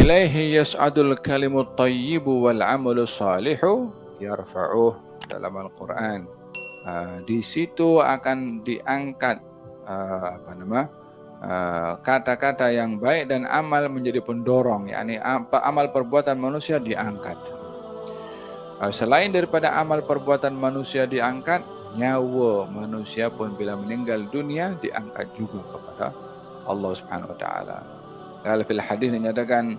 ilaihi yas'adul kalimut thayyibu wal amalu salihu yarfa'uh, dalam Al-Quran. Di situ akan diangkat kata-kata yang baik dan amal menjadi pendorong, yakni amal perbuatan manusia diangkat. Selain daripada amal perbuatan manusia diangkat, nyawa manusia pun bila meninggal dunia diangkat juga kepada Allah Subhanahu Wa Taala. Kalau fil hadis dinyatakan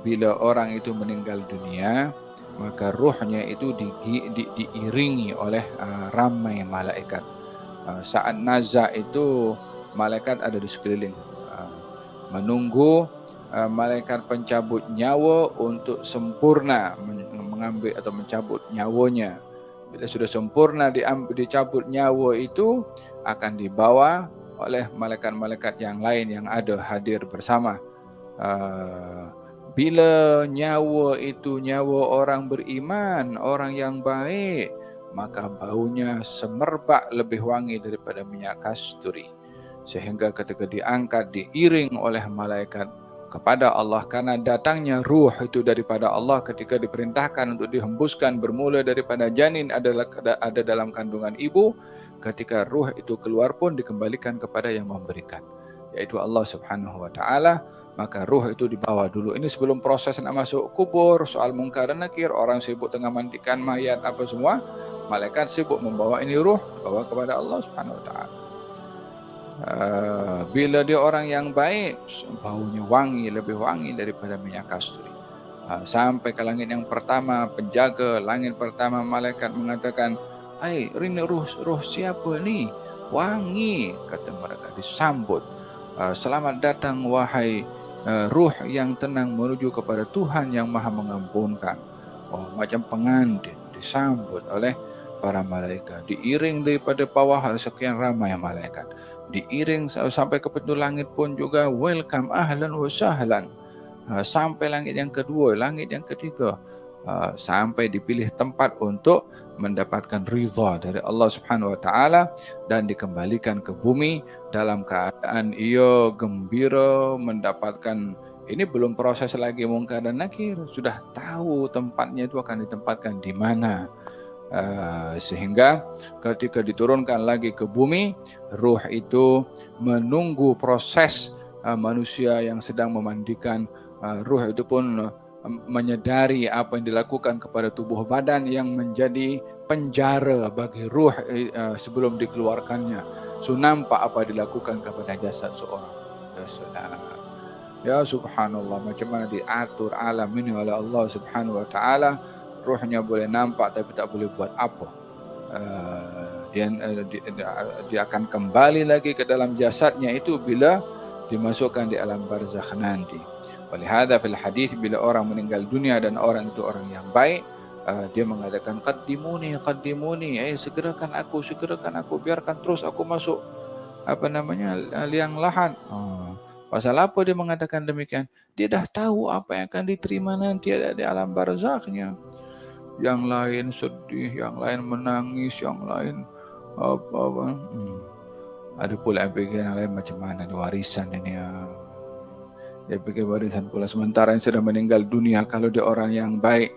bila orang itu meninggal dunia, maka ruhnya itu diiringi oleh ramai malaikat. Saat nazak itu malaikat ada di sekeliling, menunggu malaikat pencabut nyawa untuk sempurna mengambil atau mencabut nyawanya. Bila sudah sempurna dicabut nyawa itu, akan dibawa oleh malaikat-malaikat yang lain yang ada hadir bersama. Bila nyawa itu nyawa orang beriman, orang yang baik, maka baunya semerbak lebih wangi daripada minyak kasturi. Sehingga ketika diangkat, diiring oleh malaikat kepada Allah, karena datangnya ruh itu daripada Allah ketika diperintahkan untuk dihembuskan bermula daripada janin ada dalam kandungan ibu. Ketika ruh itu keluar pun dikembalikan kepada yang memberikan, yaitu Allah Subhanahu Wa Taala. Maka ruh itu dibawa dulu. Ini sebelum proses nak masuk kubur, soal mungkar dan nakir, orang sibuk tengah mandikan mayat apa semua, malaikat sibuk membawa ini ruh, bawa kepada Allah Subhanahu Wa Taala. Bila dia orang yang baik, baunya wangi, lebih wangi daripada minyak kasturi. Sampai ke langit yang pertama, penjaga langit pertama malaikat mengatakan, ini ruh siapa ni? Wangi, kata mereka, disambut. Selamat datang wahai ruh yang tenang menuju kepada Tuhan yang Maha Mengampunkan. Macam pengantin disambut oleh para malaikat, diiring daripada bawah sekian ramai malaikat, diiring sampai ke pintu langit pun juga welcome, ahlan wa sahlan, sampai langit yang kedua, langit yang ketiga, sampai dipilih tempat untuk mendapatkan ridha dari Allah Subhanahu Wa Taala dan dikembalikan ke bumi dalam keadaan ia gembira mendapatkan. Ini belum proses lagi mungkar dan nakir, sudah tahu tempatnya itu akan ditempatkan di mana. Sehingga ketika diturunkan lagi ke bumi, ruh itu menunggu proses manusia yang sedang memandikan. Ruh itu pun menyadari apa yang dilakukan kepada tubuh badan yang menjadi penjara bagi ruh sebelum dikeluarkannya. Nampak apa dilakukan kepada jasad seorang. Ya subhanallah, macam mana diatur alam ini oleh Allah Subhanahu Wa Taala. Ruhnya boleh nampak tapi tak boleh buat apa. Dia akan kembali lagi ke dalam jasadnya itu bila dimasukkan di alam barzakh nanti. Walihada fil hadis, bila orang meninggal dunia dan orang itu orang yang baik, dia mengatakan qaddimuni, segerakan aku, biarkan terus aku masuk liang lahat. Pasal apa dia mengatakan demikian? Dia dah tahu apa yang akan diterima nanti ada di alam barzakhnya. Yang lain sedih, yang lain menangis, yang lain ada pula yang pikir yang lain macam mana ni warisan ini. Dia pikir warisan pula, sementara yang sudah meninggal dunia kalau dia orang yang baik,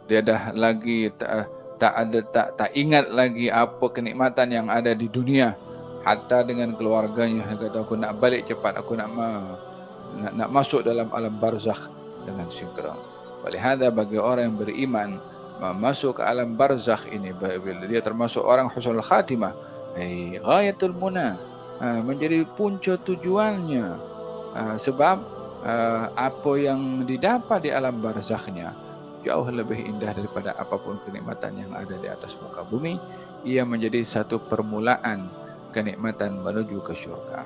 dia dah lagi tak ingat lagi apa kenikmatan yang ada di dunia. Hatta dengan keluarganya, dia kata aku nak balik cepat, aku nak masuk dalam alam barzakh dengan segera. Walihada bagi orang yang beriman masuk ke alam barzakh ini, bila dia termasuk orang husnul khatimah, ghayatul muna, menjadi punca tujuannya. Sebab apa yang didapat di alam barzakhnya jauh lebih indah daripada apapun kenikmatan yang ada di atas muka bumi. Ia menjadi satu permulaan kenikmatan menuju ke syurga.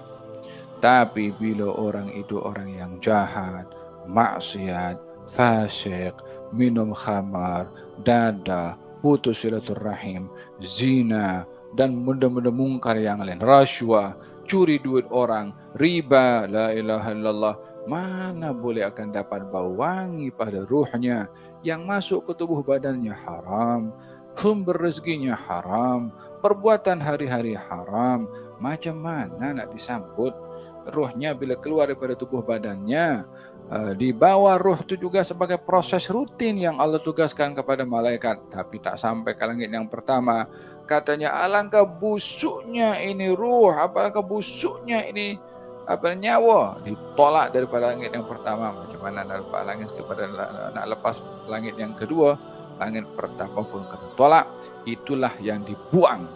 Tapi bila orang itu orang yang jahat, maksiat, fasik, minum khamar, dada, putus silaturahim, zina, dan benda-benda mungkar yang lain, rasuah, curi duit orang, riba, la ilaha illallah, mana boleh akan dapat bau wangi pada ruhnya. Yang masuk ke tubuh badannya haram, sumber rezekinya haram, perbuatan hari-hari haram, macam mana nak disambut? Ruhnya bila keluar daripada tubuh badannya, dibawa ruh itu juga sebagai proses rutin yang Allah tugaskan kepada malaikat, tapi tak sampai ke langit yang pertama. Katanya, alangkah busuknya ini ruh, apalagi busuknya ini nyawa, ditolak daripada langit yang pertama. Macam mana nak lepas langit kepada nak lepas langit yang kedua? Langit pertama pun kena tolak. Itulah yang dibuang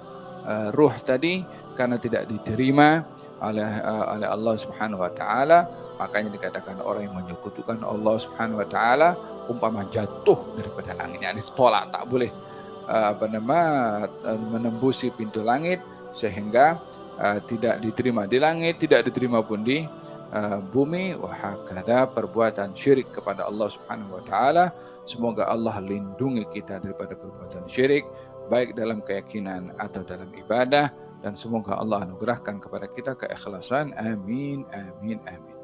ruh tadi karena tidak diterima oleh Allah Subhanahu wa taala. Makanya dikatakan orang yang menyekutukan Allah Subhanahu wa taala umpama jatuh daripada langit, yang ditolak, tak boleh menembusi pintu langit, sehingga tidak diterima di langit, tidak diterima pun di bumi. Wahakadha perbuatan syirik kepada Allah Subhanahu wa taala. Semoga Allah lindungi kita daripada perbuatan syirik, baik dalam keyakinan atau dalam ibadah, dan semoga Allah anugerahkan kepada kita keikhlasan. Amin, amin, amin.